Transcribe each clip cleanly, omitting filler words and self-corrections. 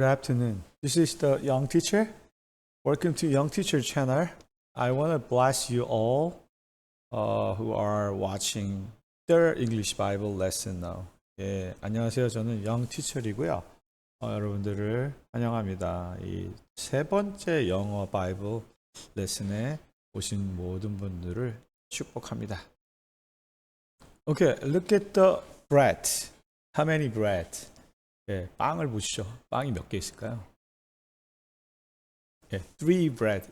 afternoon. This is the Young Teacher. Welcome to Young Teacher channel. I want to bless you all who are watching their English Bible lesson now. 예, 안녕하세요. 저는 Young Teacher이고요. 여러분들을 환영합니다. 이 세 번째 영어 바이블 레슨에 오신 모든 분들을 축복합니다. Okay, look at the bread. How many bread? 예, 빵을 보시죠. 빵이 몇 개 있을까요? 예, 3 bread.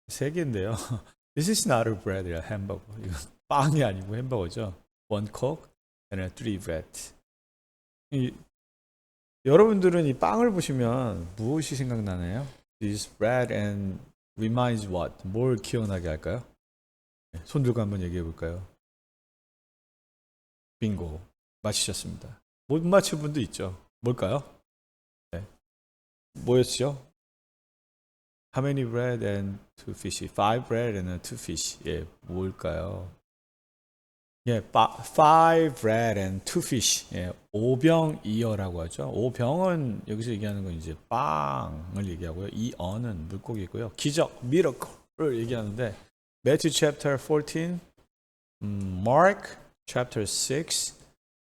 3개인데요. This is not a bread, 햄버거. 이건 빵이 아니고 햄버거죠. 1 coke and 3 bread. 여러분들은 이 빵을 보시면 무엇이 생각나나요? This bread and reminds what? 뭘 기억나게 할까요? 손 들고 한번 얘기해 볼까요? 빙고. 맞히셨습니다. 못 맞힌 분도 있죠. 뭘까요? 네. 뭐였죠? How many bread and 2 fish? 5 bread and 2 fish. 예, 뭘까요? 예, 5 bread and 2 fish. 예, 5병이어라고 하죠. 5병은 여기서 얘기하는 건 이제 빵을 얘기하고요. 이어는 물고기고요. 기적, miracle를 얘기하는데 Matthew chapter 14, Mark chapter 6,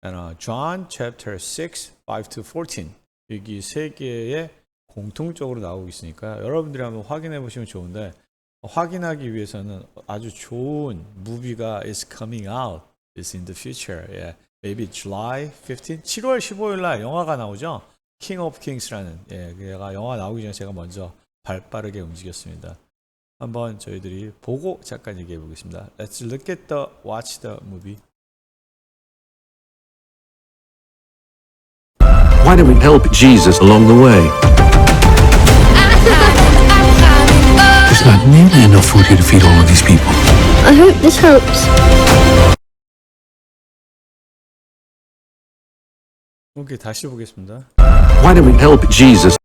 and John chapter 6, 5 to 14. 여기 세 개의 공통적으로 나오고 있으니까 여러분들이 한번 확인해 보시면 좋은데 확인하기 위해서는 아주 좋은 무비가 is coming out. is in the future. Yeah. Maybe July 15, 7월 15일 날 영화가 나오죠. King of Kings라는. 예, 그가 영화 나오기 전에 제가 먼저 발빠르게 움직였습니다. 한번 저희들이 보고 잠깐 얘기해 보겠습니다. Let's look at watch the movie. Why don't we help Jesus along the way? There's not nearly enough food here to feed all of these people. I hope this helps. 오케이, 다시 보겠습니다. Why don't we help Jesus?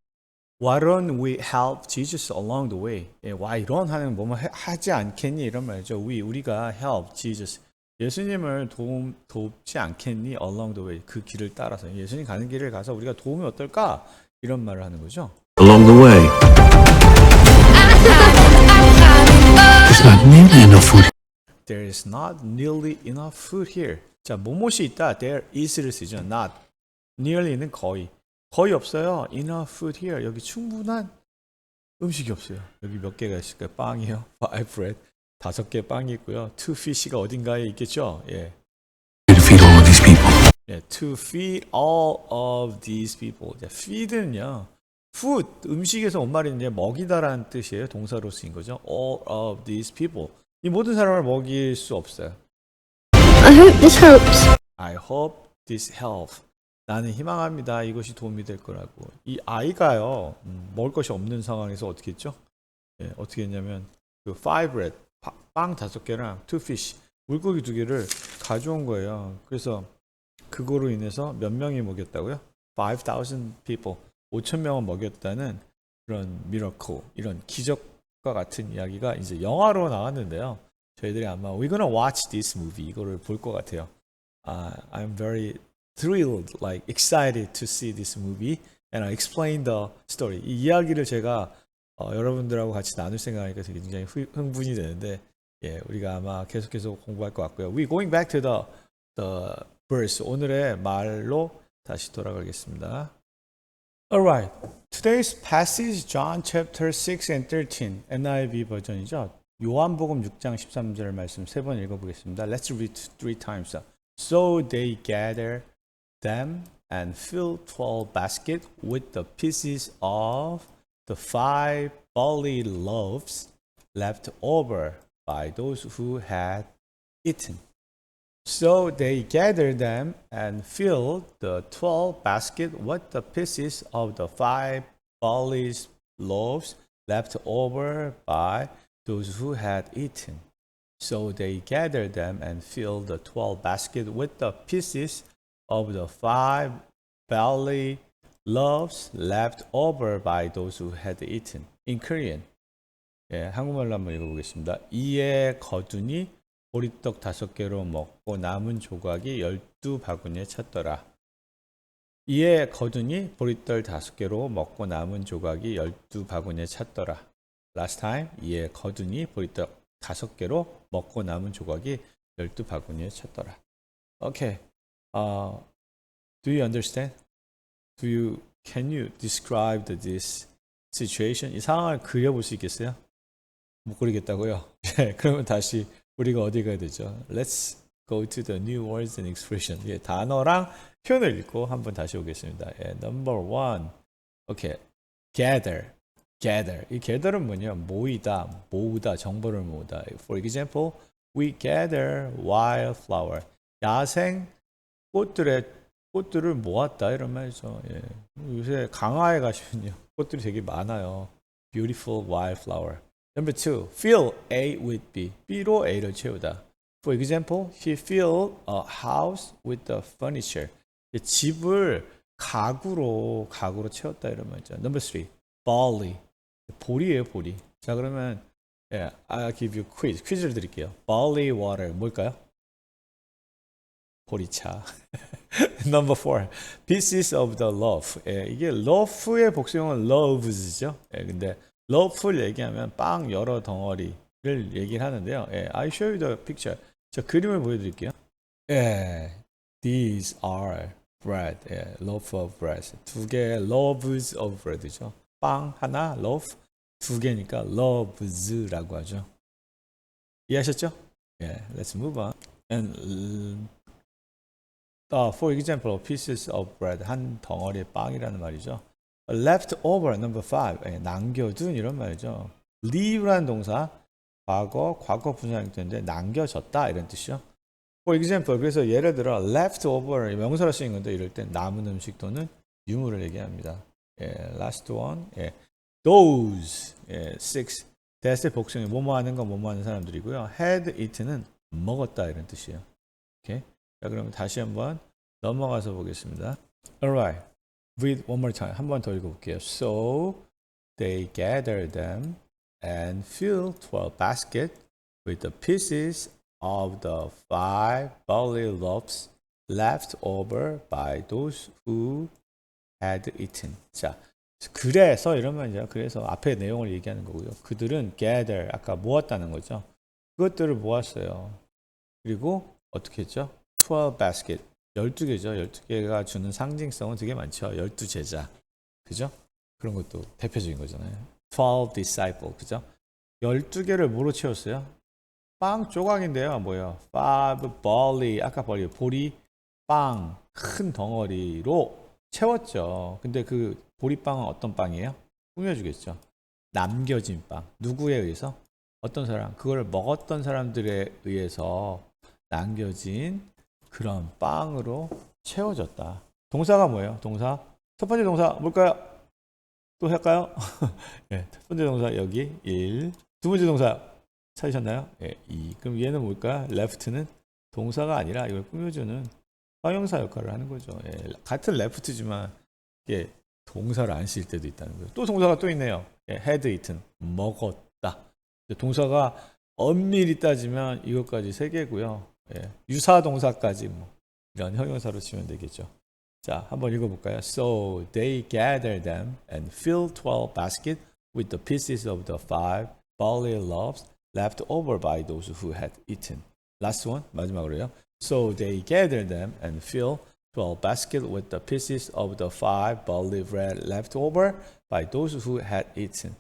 Why don't we help Jesus along the way? 예, why don't 하는 뭐뭐 하지 않겠니? 이런 말이죠. 우리가 help Jesus. 예수님을 돕지 않겠니? Along the way. 그 길을 따라서. 예수님 가는 길을 가서 우리가 도우면 어떨까? 이런 말을 하는 거죠. Along the way. There's not nearly enough food. There is not nearly enough food here. 자, 뭐뭇이 있다. There is를 쓰죠. Not. Nearly는 거의. 거의 없어요. Enough food here. 여기 충분한 음식이 없어요. 여기 몇 개가 있을까요? 빵이요. 5 bread. 5개 빵이 있고요. 2 fish가 어딘가에 있겠죠? 예. To feed all of these people. 예, to feed all of these people. feed는요. food, 음식에서 온 말이 이제 먹이다라는 뜻이에요. 동사로 쓰인 거죠. all of these people. 이 모든 사람을 먹일 수 없어요. I hope this helps. I hope this helps. 나는 희망합니다. 이것이 도움이 될 거라고. 이 아이가요. 먹을 것이 없는 상황에서 어떻게 했죠? 예, 어떻게 했냐면 그 5 bread, 빵 5개랑 2 fish, 물고기 2개를 가져온 거예요. 그래서 그거로 인해서 몇 명이 먹였다고요? 5,000 people, 5,000명을 먹였다는 그런 miracle, 이런 기적과 같은 이야기가 이제 영화로 나왔는데요. 저희들이 아마 we're gonna watch this movie 이거를 볼 것 같아요. I'm very thrilled, like excited to see this movie and I explain the story. 이 이야기를 제가 여러분들하고 같이 나눌 생각하니까 되게 굉장히 흥분이 되는데, 예, 우리가 아마 계속해서 공부할 것 같고요. We going back to the verse. 오늘의 말로 다시 돌아가겠습니다. Alright. Today's passage, John chapter 6 and 13, NIV 버전이죠. 요한복음 6장 13절 말씀 3번 읽어보겠습니다. Let's read 3 times. So they gathered them and filled 12 baskets with the pieces of the 5 barley loaves left over by those who had eaten. So they gathered them and filled the 12 baskets with the pieces of the 5 barley loaves left over by those who had eaten. So they gathered them and filled the 12 baskets with the pieces of the 5 barley loaves left over by those who had eaten. In Korean. 예, 한국말로 한번 읽어보겠습니다. 이에 거두니 보리떡 5개로 먹고 남은 조각이 12바구니에 찼더라. 이에 거두니 보리떡 5개로 먹고 남은 조각이 12바구니에 찼더라. Last time 이에 거두니 보리떡 5개로 먹고 남은 조각이 12바구니에 찼더라. Okay. Do you understand? Can you describe this situation? 이 상황을 그려볼 수 있겠어요? 못 그리겠다고요? 예, 그러면 다시 우리가 어디 가야 되죠? Let's go to the new words and expression. 예, 단어랑 표현을 읽고 한번 다시 오겠습니다. 예, number one. 오케이. gather. 이 gather은 뭐냐? 모이다, 모으다, 정보를 모으다. For example, we gather wildflower. 야생 꽃들을 모았다 이런 말이죠. 예. 요새 강화에 가시면요. 꽃들이 되게 많아요. Beautiful wildflower. Number two, fill A with B. B로 A를 채우다. For example, he filled a house with the furniture. 집을 가구로 채웠다 이런 말이죠. Number three, barley. 보리예요, 보리. 자, 그러면 I'll give you quiz. 퀴즈를 드릴게요. barley water 뭘까요? 보리차. Number four, pieces of the loaf. 이게 loaf의 복수형은 loves죠. 근데 loaf를 얘기하면 빵 여러 덩어리를 얘기를 하는데요. I show you the picture. 저 그림을 보여드릴게요. These are bread. loaf of bread. 2개 loaves of bread죠. 빵 하나, loaf 2개니까 loves라고 하죠. 이해하셨죠? Let's move on. And for example, pieces of bread 한 덩어리의 빵이라는 말이죠. left over number 5 남겨둔 이런 말이죠. leave라는 동사 과거 분사형태인데 남겨졌다 이런 뜻이죠. For example, 그래서 예를 들어 left over 명사로 쓰인 건데 이럴 때 남은 음식 또는 유물을 얘기합니다. last one, those 6 that의 복수형이 뭐뭐 하는 거 뭐뭐 하는 사람들이고요. had eaten은 먹었다 이런 뜻이에요. 오케이. 자, 그러면 다시 한번 넘어가서 보겠습니다. Alright, read one more time. 한 번 더 읽어볼게요. So they gathered them and filled 12 baskets with the pieces of the 5 barley loaves left over by those who had eaten. 자, 그래서 이런 말이죠. 그래서 앞에 내용을 얘기하는 거고요. 그들은 gather, 아까 모았다는 거죠. 그것들을 모았어요. 그리고 어떻게 했죠? 12 basket, 12개죠. 12개가 주는 상징성은 되게 많죠. 12제자. 그죠? 그런 것도 대표적인 거잖아요. 12 disciple. 그죠? 12개를 뭐로 채웠어요? 빵 조각인데요. 뭐예요? 5 barley. 아까 보리 빵 큰 덩어리로 채웠죠. 근데 그 보리빵은 어떤 빵이에요? 꾸며주겠죠. 남겨진 빵. 누구에 의해서? 어떤 사람. 그걸 먹었던 사람들에 의해서 남겨진 그런 빵으로 채워졌다. 동사가 뭐예요? 동사. 첫 번째 동사 뭘까요? 또 할까요? 첫 번째 동사 여기 1. 두 번째 동사 찾으셨나요? 2. 그럼 얘는 뭘까요? left는 동사가 아니라 이걸 꾸며주는 형용사 역할을 하는 거죠. 같은 left지만 이게 동사를 안 쓸 때도 있다는 거예요. 또 동사가 또 있네요. had eaten 먹었다. 동사가 엄밀히 따지면 이것까지 3개고요. 유사 동사까지 뭐 이런 형용사로 치면 되겠죠. 자, 한번 읽어볼까요? So they gathered them and filled 12 baskets with the pieces of the 5 barley loaves left over by those who had eaten. Last one, 마지막으로요. So they gathered them and filled 12 baskets with the pieces of the 5 barley bread left over by those who had eaten.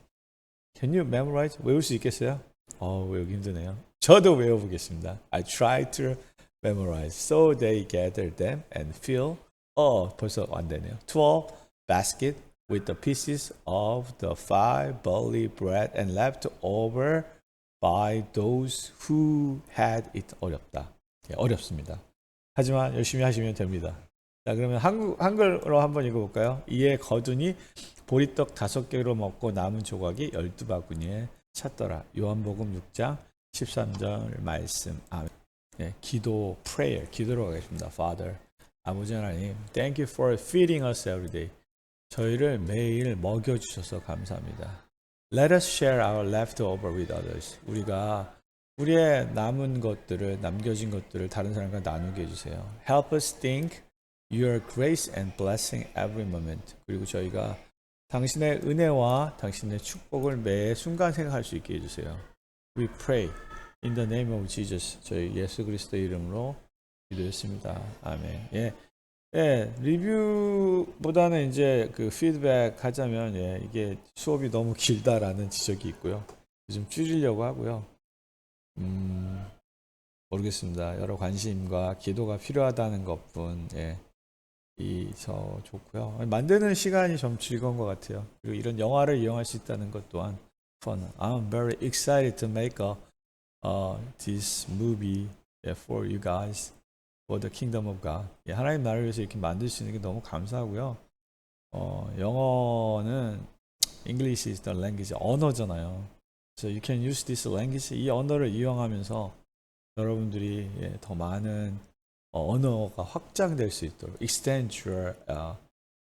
Can you memorize? 외울 수 있겠어요? 외우기 힘드네요. 저도 외워보겠습니다. I try to memorize. So they gathered them and filled 벌써 안 되네요. 12 baskets with the pieces of the 5 barley bread and left over by those who had it. 어렵다. 어렵습니다. 하지만 열심히 하시면 됩니다. 자, 그러면 한글로 한번 읽어볼까요? 이에 거두니 보리떡 5개로 먹고 남은 조각이 12바구니에 찼더라. 요한복음 6장 13절 말씀. 기도, prayer, 기도로 가겠습니다. Father, 아버지 하나님, thank you for feeding us every day. 저희를 매일 먹여주셔서 감사합니다. Let us share our leftover with others. 우리가 우리의 남은 것들을, 남겨진 것들을 다른 사람과 나누게 해주세요. Help us think your grace and blessing every moment. 그리고 저희가 당신의 은혜와 당신의 축복을 매 순간 생각할 수 있게 해주세요. We pray in the name of Jesus. 저희 예수 그리스도의 이름으로 기도했습니다. 아멘. 예, 리뷰보다는 이제 그 피드백 하자면, 예, 이게 수업이 너무 길다라는 지적이 있고요. 좀 줄이려고 하고요. 모르겠습니다. 여러 관심과 기도가 필요하다는 것뿐, 예, 저 좋고요. 만드는 시간이 좀 즐거운 것 같아요. 그리고 이런 영화를 이용할 수 있다는 것 또한 fun. I'm very excited to make this movie for you guys. For the kingdom of God. 예, 하나님 나라를 위해서 이렇게 만들 수 있는 게 너무 감사하고요. 영어는 English is the language, 언어잖아요. So you can use this language, 이 언어를 이용하면서 여러분들이, 예, 더 많은 언어가 확장될 수 있도록 extend your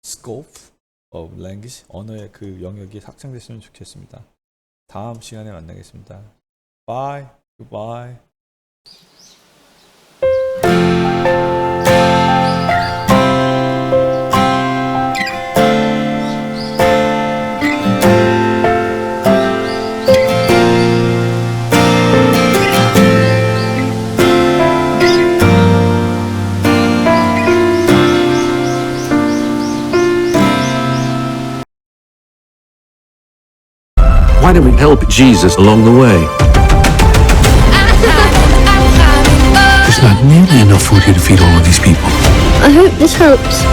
scope of language, 언어의 그 영역이 확장됐으면 좋겠습니다. 다음 시간에 만나겠습니다. Bye. Goodbye. Why don't we help Jesus along the way? There's not nearly enough food here to feed all of these people. I hope this helps.